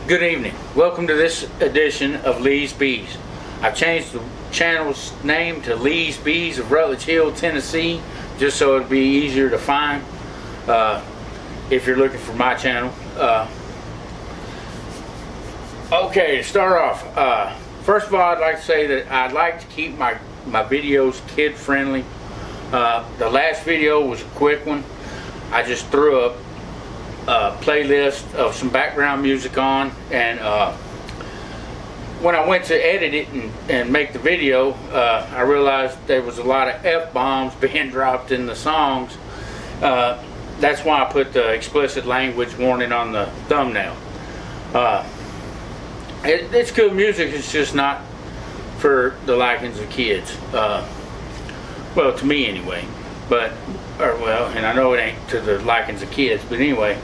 Good evening. Welcome to this edition of Lee's Bees. I've changed the channel's name to Lee's Bees of Rutledge Hill, Tennessee, just so it'd be easier to find if you're looking for my channel. Okay, to start off, first of all, I'd like to say that I'd like to keep my videos kid friendly. The last video was a quick one. I just threw up a playlist of some background music on, and when I went to edit it and make the video, I realized there was a lot of F-bombs being dropped in the songs. That's why I put the explicit language warning on the thumbnail. It's good music, it's just not for the likings of kids. Well, to me anyway. And I know it ain't to the likings of kids, but anyway.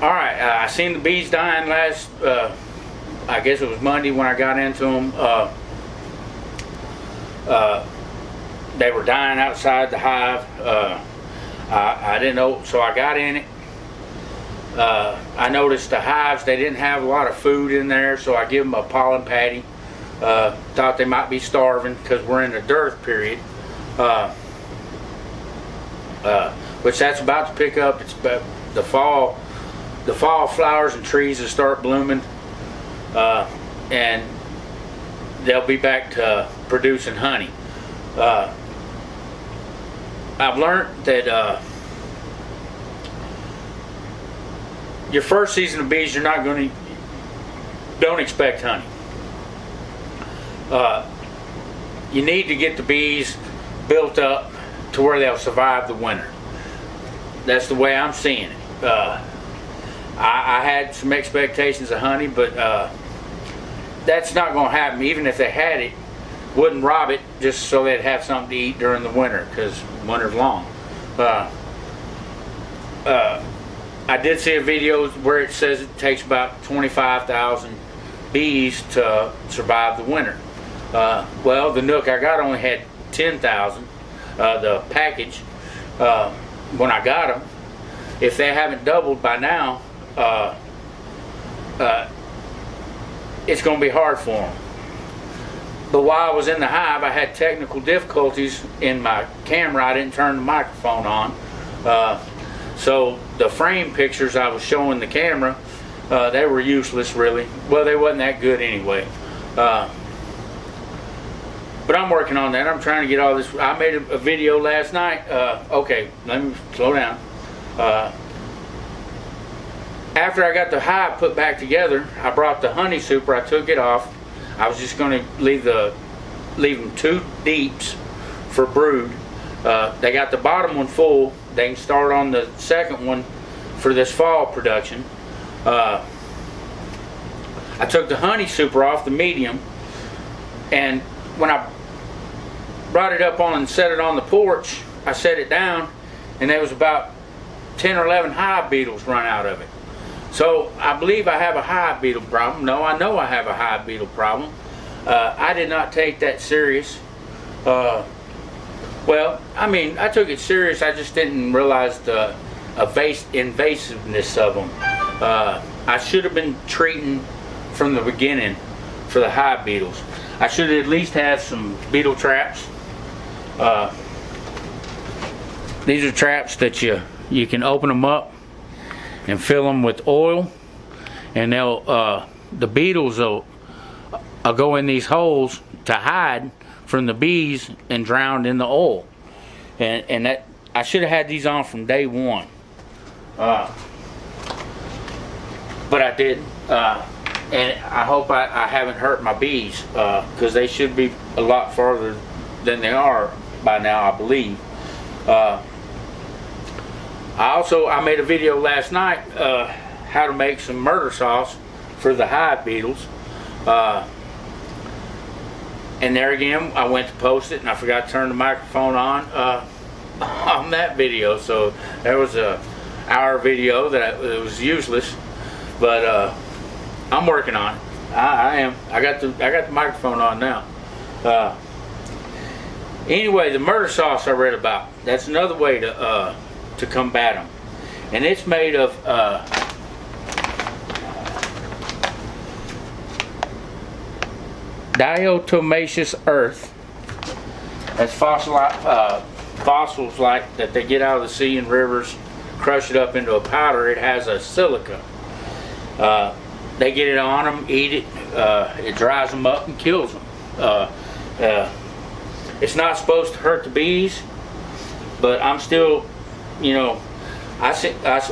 Alright, I seen the bees dying last, I guess it was Monday when I got into them. They were dying outside the hive. I didn't know, so I got in it. I noticed the hives, they didn't have a lot of food in there, so I give them a pollen patty. Thought they might be starving because we're in the dearth period, which that's about to pick up. It's about the fall flowers and trees will start blooming, and they'll be back to producing honey. I've learned that your first season of bees, don't expect honey. You need to get the bees built up to where they'll survive the winter. That's the way I'm seeing it. I had some expectations of honey, but that's not going to happen. Even if they had it, wouldn't rob it just so they'd have something to eat during the winter, because winter's long. I did see a video where it says it takes about 25,000 bees to survive the winter. Well, the Nook I got only had 10,000. The package, when I got them, if they haven't doubled by now, it's going to be hard for them. But while I was in the hive, I had technical difficulties in my camera. I didn't turn the microphone on. So the frame pictures I was showing the camera, they were useless, really. Well, they wasn't that good anyway. But I'm working on that. I'm trying to get all this. I made a video last night. Okay, let me slow down. After I got the hive put back together, I brought the honey super. I took it off. I was just going to leave them 2 deeps for brood. They got the bottom one full. They can start on the second one for this fall production. I took the honey super off the medium, and when I brought it up on and set it on the porch, I set it down, and there was about 10 or 11 hive beetles run out of it. So I believe I have a hive beetle problem. No, I know I have a hive beetle problem. I did not take that serious. Well, I mean, I took it serious. I just didn't realize the invasiveness of them. I should have been treating from the beginning for the hive beetles. I should at least have some beetle traps. These are traps that you can open them up and fill them with oil, and the beetles will go in these holes to hide from the bees and drown in the oil. And that I should have had these on from day one, but I didn't. And I hope I haven't hurt my bees, because they should be a lot farther than they are by now, I believe. I made a video last night how to make some murder sauce for the hive beetles. And there again, I went to post it and I forgot to turn the microphone on that video. So there was a hour video that it was useless, but I'm working on it. I am. I got the microphone on now. Anyway, the murder sauce I read about, that's another way to combat them. and it's made of diatomaceous earth. That's fossils like that they get out of the sea and rivers, crush it up into a powder. It has a silica. They get it on them, eat it. It dries them up and kills them. It's not supposed to hurt the bees, but I'm still, you know, I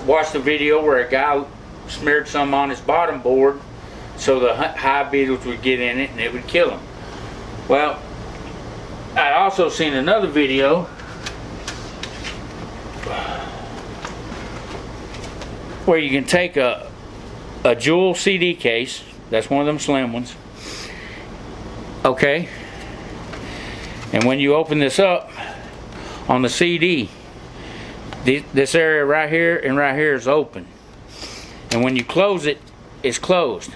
watched a video where a guy smeared some on his bottom board so the hive beetles would get in it and it would kill them. Well, I also seen another video where you can take a jewel CD case, that's one of them slim ones, okay, and when you open this up on the CD, this area right here and right here is open, and when you close it, it's closed.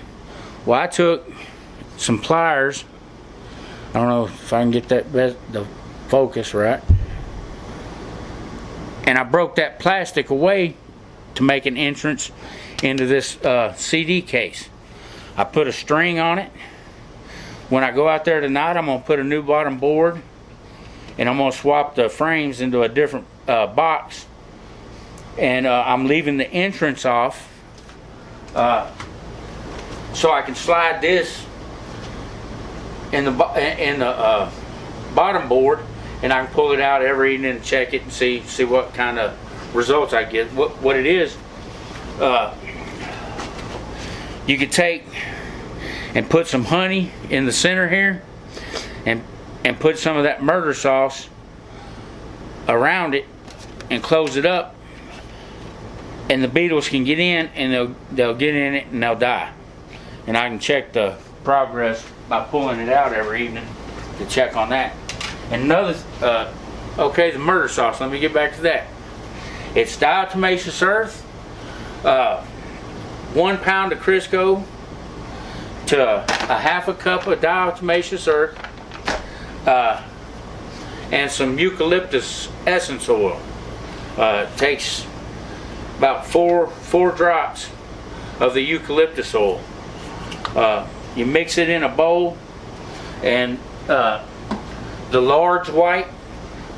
Well, I took some pliers, I don't know if I can get the focus right, and I broke that plastic away to make an entrance into this CD case. I put a string on it. When I go out there tonight, I'm going to put a new bottom board, and I'm going to swap the frames into a different box, and I'm leaving the entrance off so I can slide this in the bottom board, and I can pull it out every evening and check it and see what kind of results I get. What it is, you could take and put some honey in the center here, and put some of that murder sauce around it and close it up, and the beetles can get in, and they'll get in it and they'll die. And I can check the progress by pulling it out every evening to check on that. And another, okay, the murder sauce, let me get back to that. It's diatomaceous earth, 1 pound of Crisco to a half a cup of diatomaceous earth, and some eucalyptus essence oil. It takes about four drops of the eucalyptus oil. You mix it in a bowl, and the large white,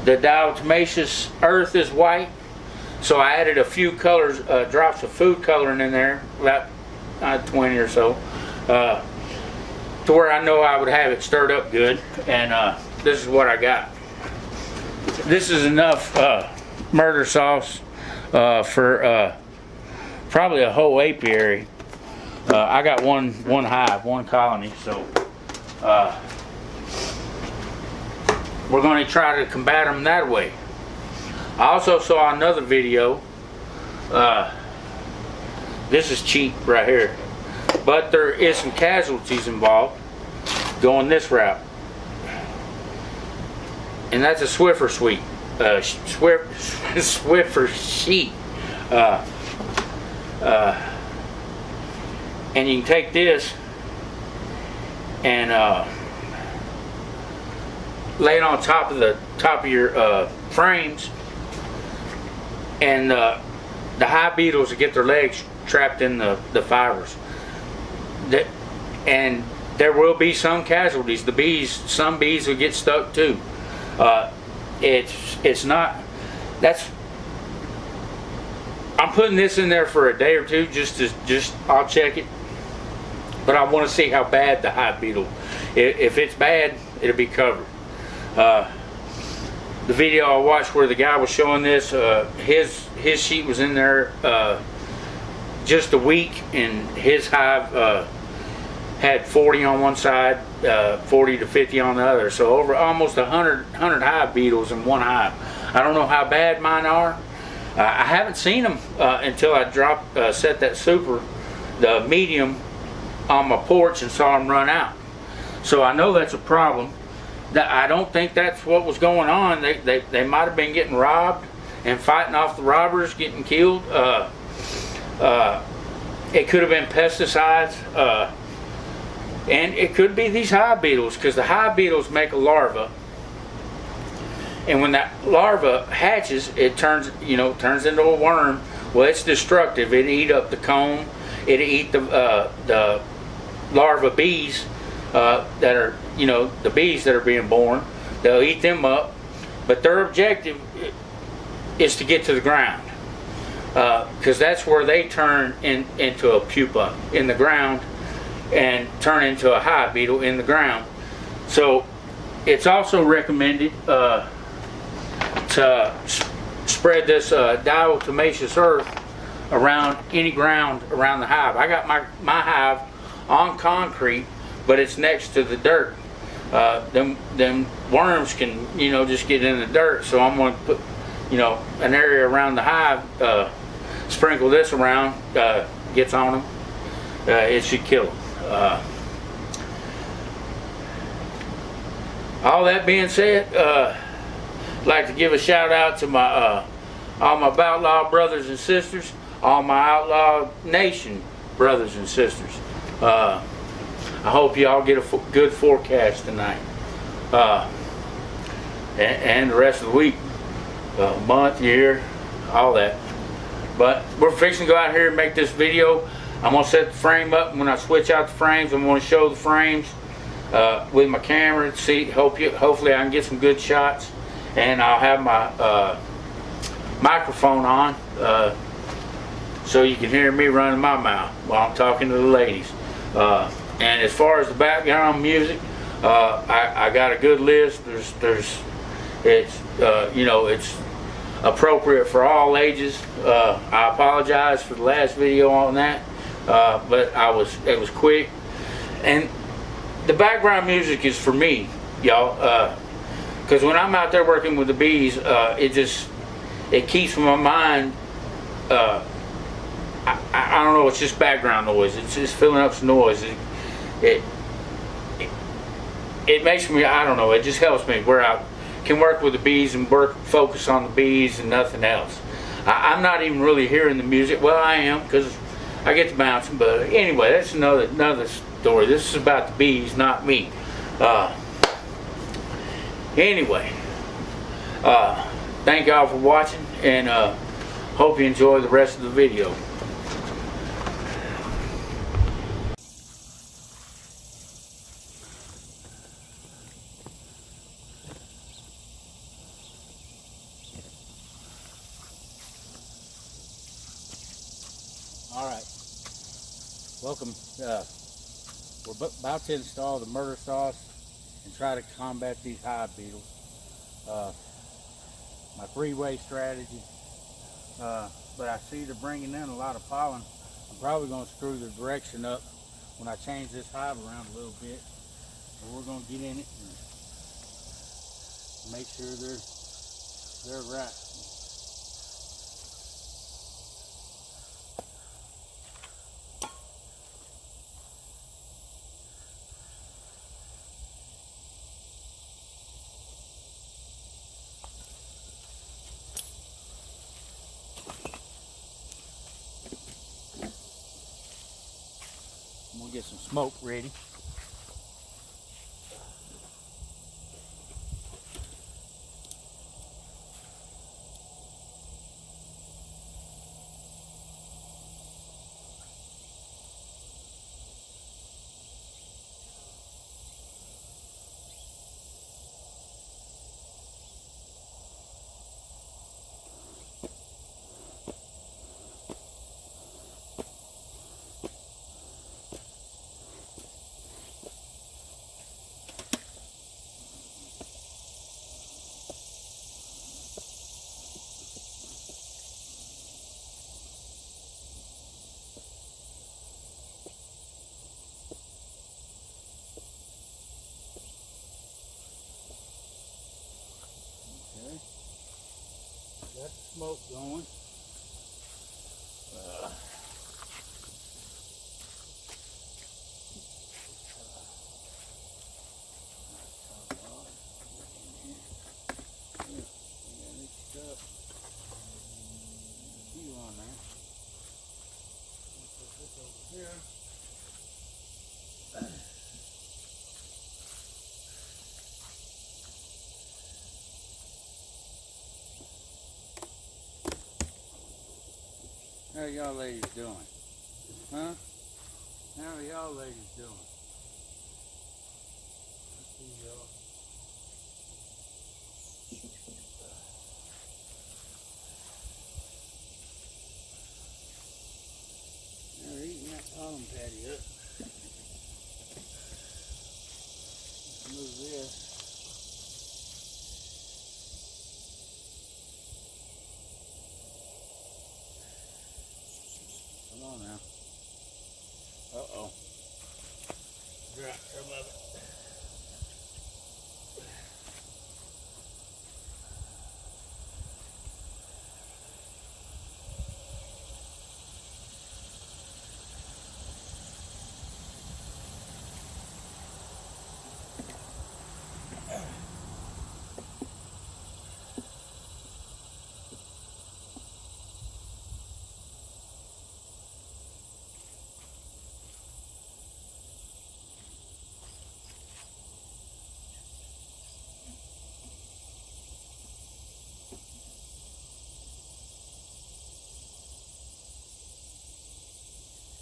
the diatomaceous earth is white. So I added a few colors, drops of food coloring in there, about 20 or so, to where I know I would have it stirred up good. And this is what I got. This is enough murder sauce for probably a whole apiary. I got one hive, one colony, so we're going to try to combat them that way. I also saw another video. This is cheap right here, but there is some casualties involved going this route, and that's a Swiffer sheet. Swiffer sheet. And you can take this and lay it on top of your frames, and the hive beetles will get their legs trapped in the fibers. And there will be some casualties. Some bees will get stuck too. It's not. I'm putting this in there for a day or two. I'll check it. But I want to see how bad the hive beetle. If it's bad, it'll be covered. The video I watched where the guy was showing this, his sheet was in there just a week, and his hive had 40 on one side, 40 to 50 on the other. So over almost 100 hive beetles in one hive. I don't know how bad mine are. I haven't seen them until I set that the medium, on my porch and saw them run out. So I know that's a problem. I don't think that's what was going on. They might have been getting robbed and fighting off the robbers, getting killed. It could have been pesticides, and it could be these hive beetles, because the hive beetles make a larva, and when that larva hatches, it turns into a worm, Well, it's destructive. It eat up the comb. It eat the larva bees that are, you know, the bees that are being born. They'll eat them up, but their objective is to get to the ground, because that's where they turn into a pupa in the ground and turn into a hive beetle in the ground. So it's also recommended to spread this diatomaceous earth around any ground around the hive. I got my hive on concrete, but it's next to the dirt. Them worms can, you know, just get in the dirt. So I'm going to put, you know, an area around the hive, sprinkle this around, gets on them, it should kill them. All that being said, I'd like to give a shout out to my all my Outlaw brothers and sisters, all my Outlaw Nation brothers and sisters. I hope y'all get a good forecast tonight, and the rest of the week, month, year, all that. But we're fixing to go out here and make this video. I'm gonna set the frame up. When I switch out the frames, I'm gonna show the frames with my camera. Hopefully I can get some good shots, and I'll have my microphone on so you can hear me running my mouth while I'm talking to the ladies. And as far as the background music, I got a good list. It's you know, it's appropriate for all ages. I apologize for the last video on that, but it was quick. And the background music is for me, y'all, because when I'm out there working with the bees, it keeps my mind. I don't know. It's just background noise. It's just filling up some noise. It makes me. I don't know. It just helps me where I can work with the bees and focus on the bees and nothing else. I'm not even really hearing the music. Well, I am, because I get to bouncing. But anyway, that's another story. This is about the bees, not me. Anyway, thank y'all for watching, and hope you enjoy the rest of the video. Alright, welcome. We're about to install the murder sauce and try to combat these hive beetles. My three-way strategy, but I see they're bringing in a lot of pollen. I'm probably going to screw the direction up when I change this hive around a little bit. But we're going to get in it and make sure they're right. I'm going to get some smoke ready. Got the smoke going. On there. Put this over here. How y'all ladies doing? Huh? How are y'all ladies doing? Let's see y'all. They're eating that pollen patty up. Let's move this. Come on now. Uh-oh. Drop some of it.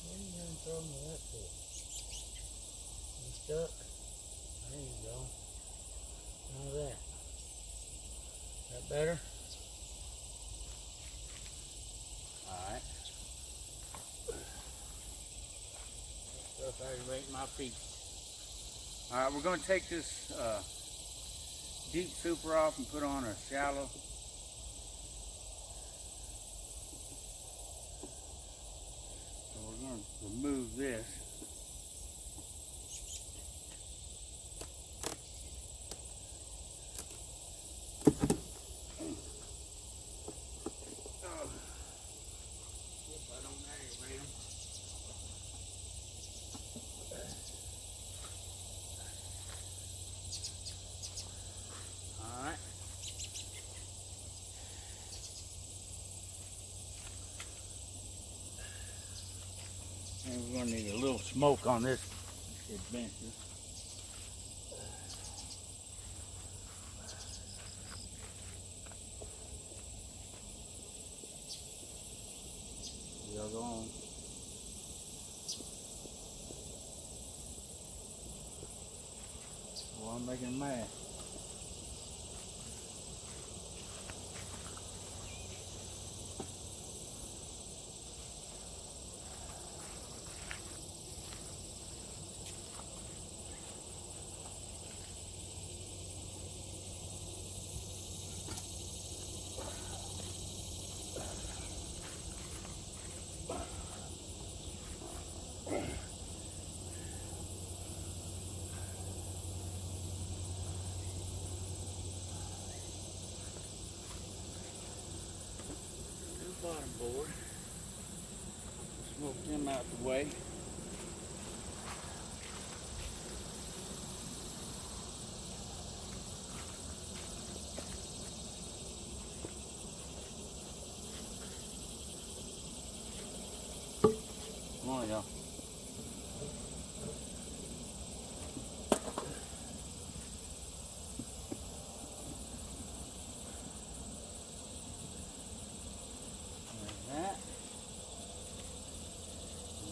What are you going to throw me that for? You stuck? There you go. How's that? That better? Alright. Stuff aggravating my feet. Alright, we're going to take this deep super off and put on a shallow. So we're going to remove this. If I don't aggravate them. Alright. And we're going to need a little smoke on this adventure. Y'all go on. Well, I'm making them mad. Bottom board. Smoke them out the way. Come on, y'all. That.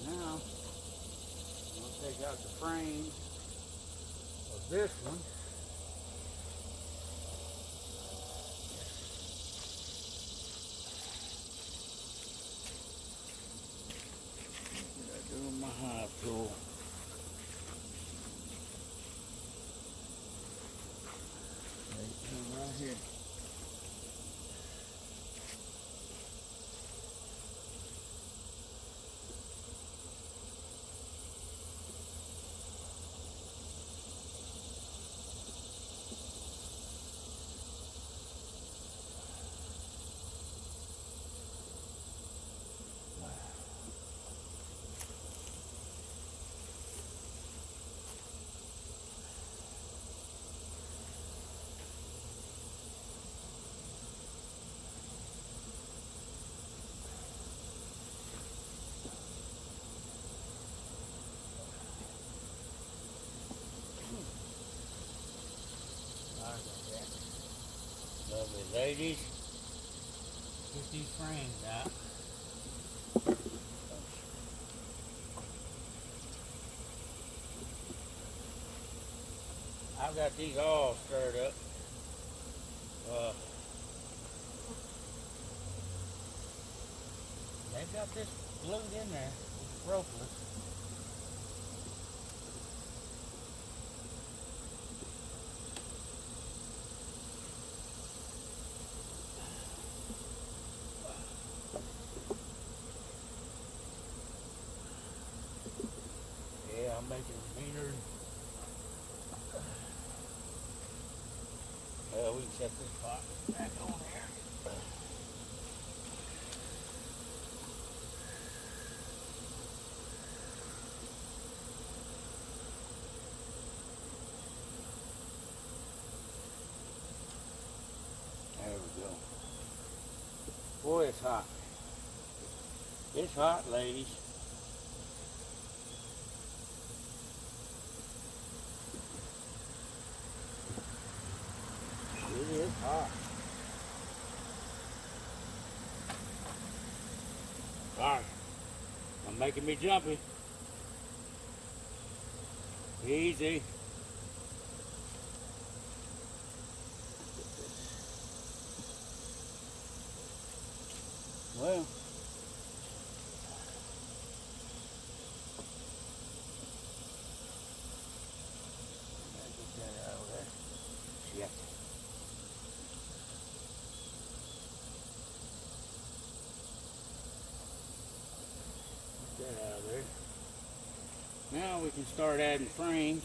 Now, I'm going to take out the frame of this one. What did I do with my hive tool? Right here. Lovely ladies. Get these frames out. I've got these all stirred up. They've got this glued in there with ropeless. Yeah, I'm making it meaner. Well, we can set this pot back on there. There we go. Boy, it's hot. It's hot, ladies. It is hot. Sorry. I'm making me jumpy. Easy. Well, get that out of there. Shit. Get that out of there. Now we can start adding frames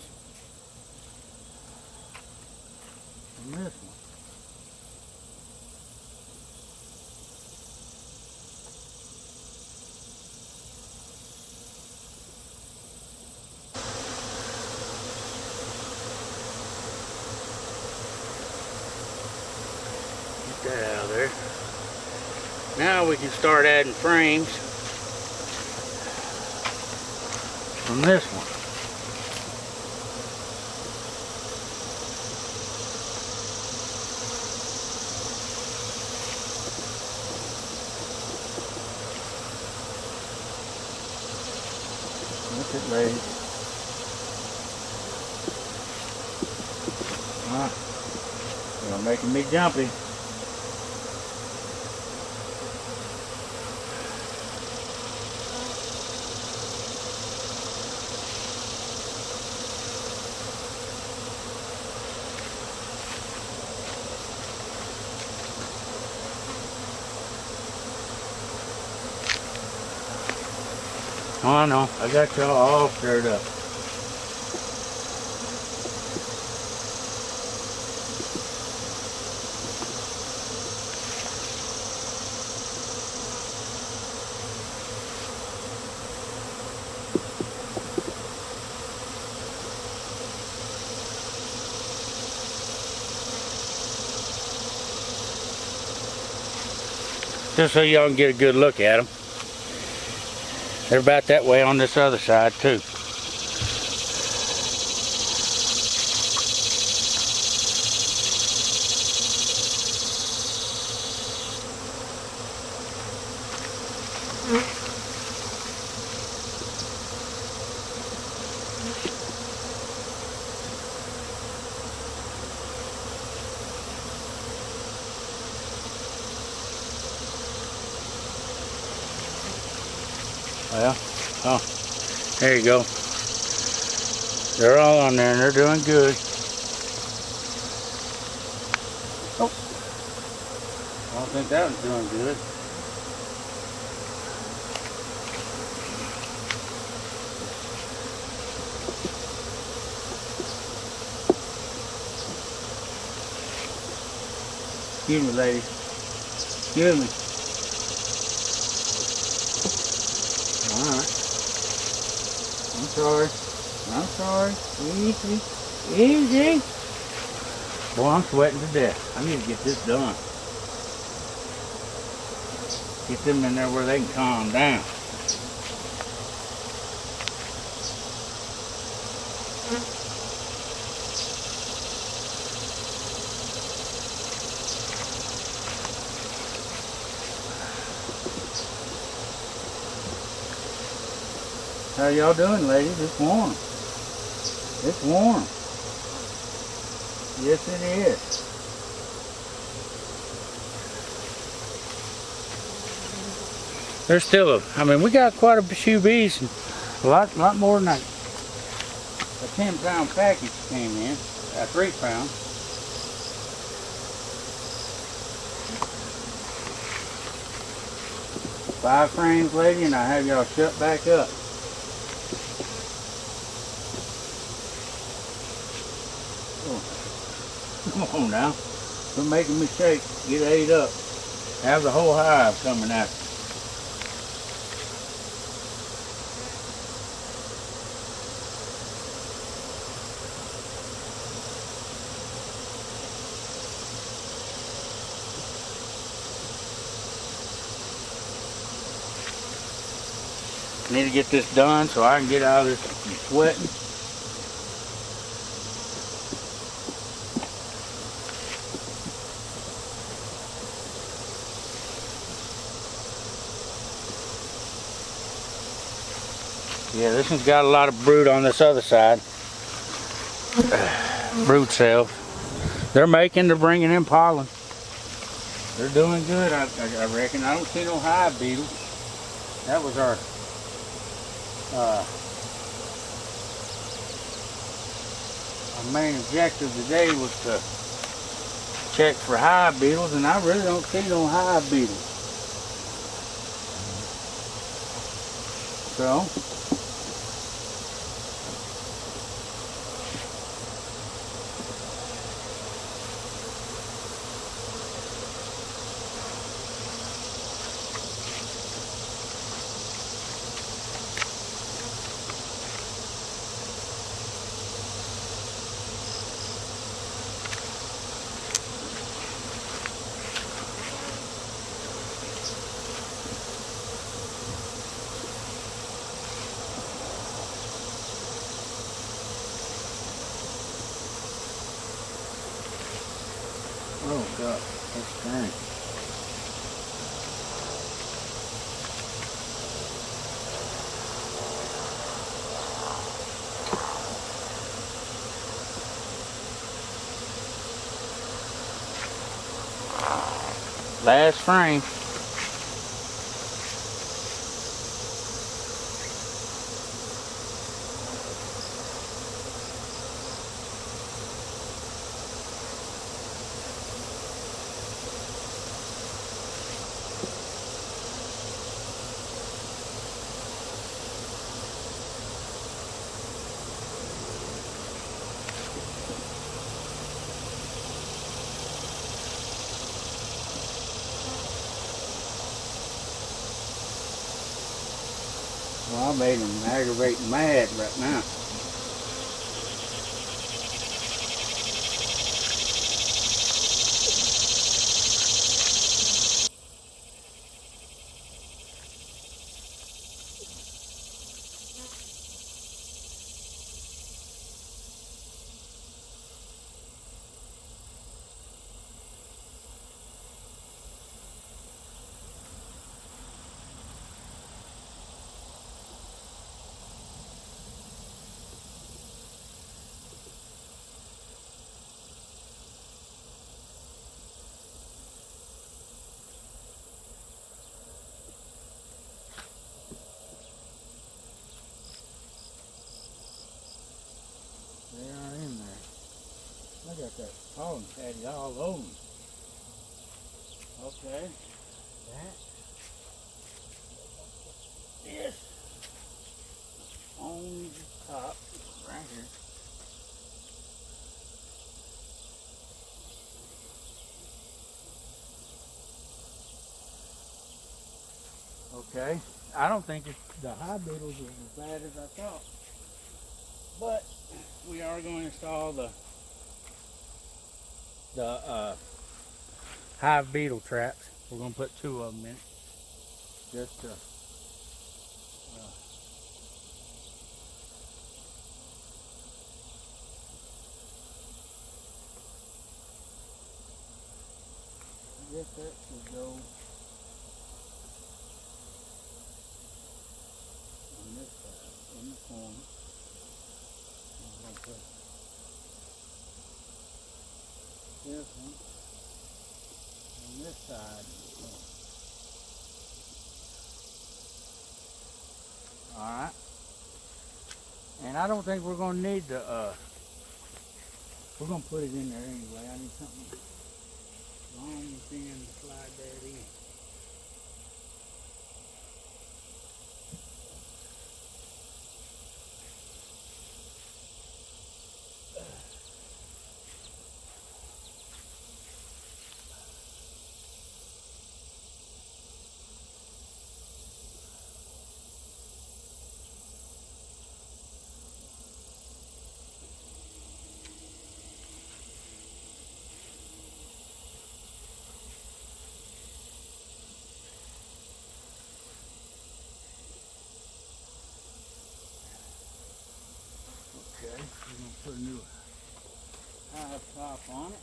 from this one. Get that out of there. Now we can start adding frames from this one. Look at ladies. You're making me jumpy. Oh, I know. I got y'all all stirred up. Just so y'all can get a good look at them. They're about that way on this other side too. Well, oh, there you go. They're all on there and they're doing good. Oh, I don't think that one's doing good. Excuse me, ladies. Excuse me. Alright. I'm sorry. I'm sorry. Easy. Easy. Boy, I'm sweating to death. I need to get this done. Get them in there where they can calm down. How y'all doing, ladies? It's warm. It's warm. Yes, it is. There's still I mean, we got quite a few bees, and a lot more than a 10-pound package came in, a 3-pound. Five frames, lady, and I have y'all shut back up. Oh. Come on now. Quit making me shake. Get ate up. Have the whole hive coming after. Need to get this done so I can get out of this sweating. Yeah, this one's got a lot of brood on this other side. Brood cells. They're bringing in pollen. They're doing good, I reckon. I don't see no hive beetles. That was our main objective today, was to check for hive beetles, and I really don't see no hive beetles. So oh God, that's strange. Last frame. Well, I made them aggravating mad right now. They are in there. I got that pollen patty all over me. Okay. That is on the top right here. Okay. I don't think the hive beetles is as bad as I thought. But we are going to install the hive beetle traps. We're going to put 2 of them in, just to I guess that should go on this side, in the corner. I'm going to put this one on this side. Alright. And I don't think we're going to need the, we're going to put it in there anyway. I need something long and thin to slide that in. Okay, we're going to put a new hive top on it.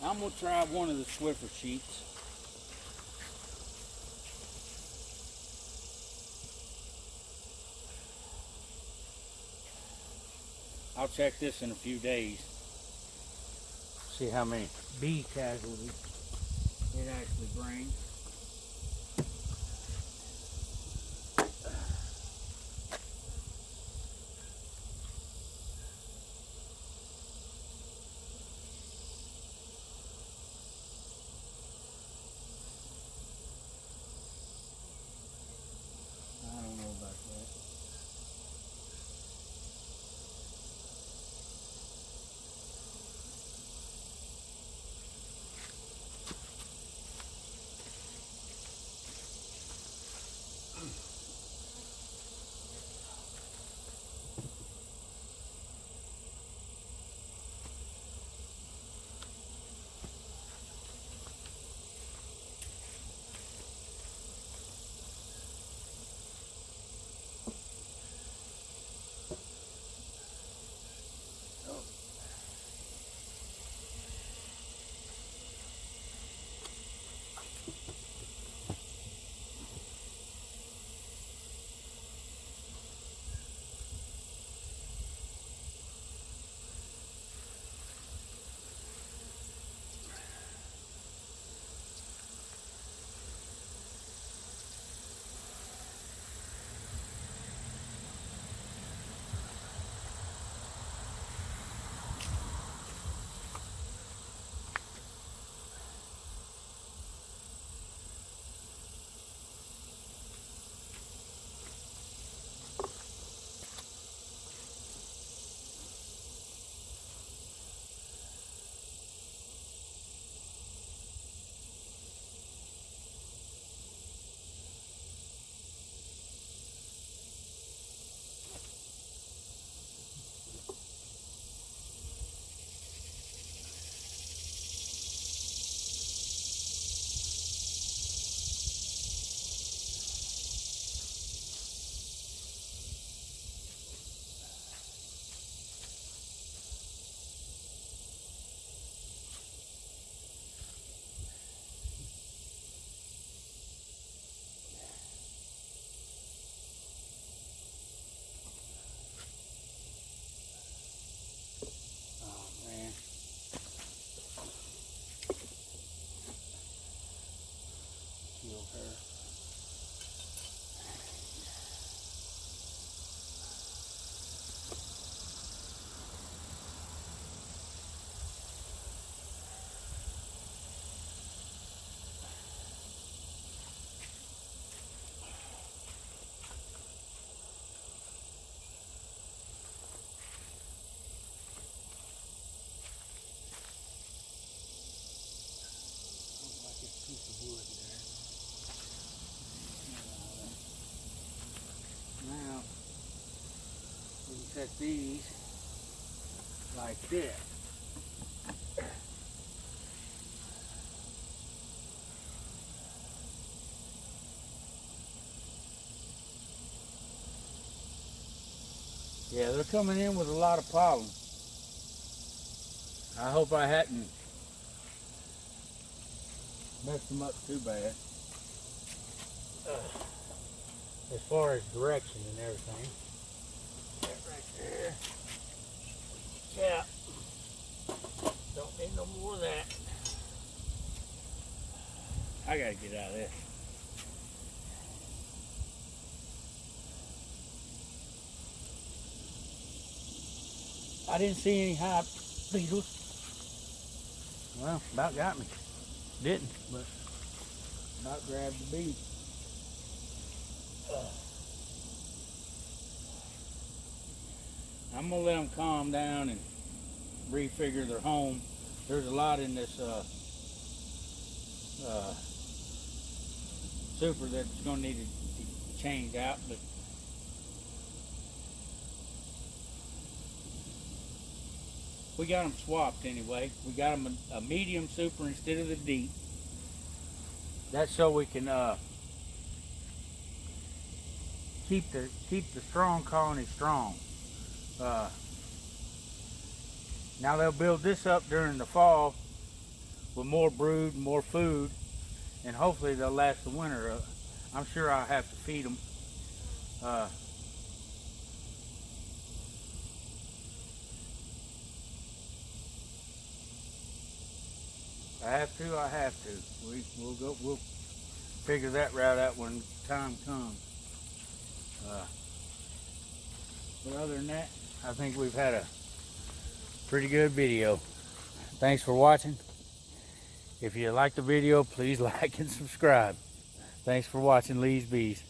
I'm going to try one of the Swiffer sheets. I'll check this in a few days. See how many bee casualties it actually brings. I don't know about that. Kill her. Like a piece of wood there. Now, we can set these like this. Yeah, they're coming in with a lot of pollen. I hope I hadn't mess them up too bad. As far as direction and everything. That right there. Yeah. Don't need no more of that. I gotta get out of this. I didn't see any hive beetles. Well, about got me. Didn't, but about grabbed the bead. I'm gonna let them calm down and refigure their home. There's a lot in this super that's gonna need to change out, but we got them swapped anyway. We got them a medium super instead of the deep. That's so we can keep the strong colony strong. Now they'll build this up during the fall with more brood, more food, and hopefully they'll last the winter. I'm sure I'll have to feed them. I have to. We'll figure that route out when time comes. But other than that, I think we've had a pretty good video. Thanks for watching. If you like the video, please like and subscribe. Thanks for watching Lee's Bees.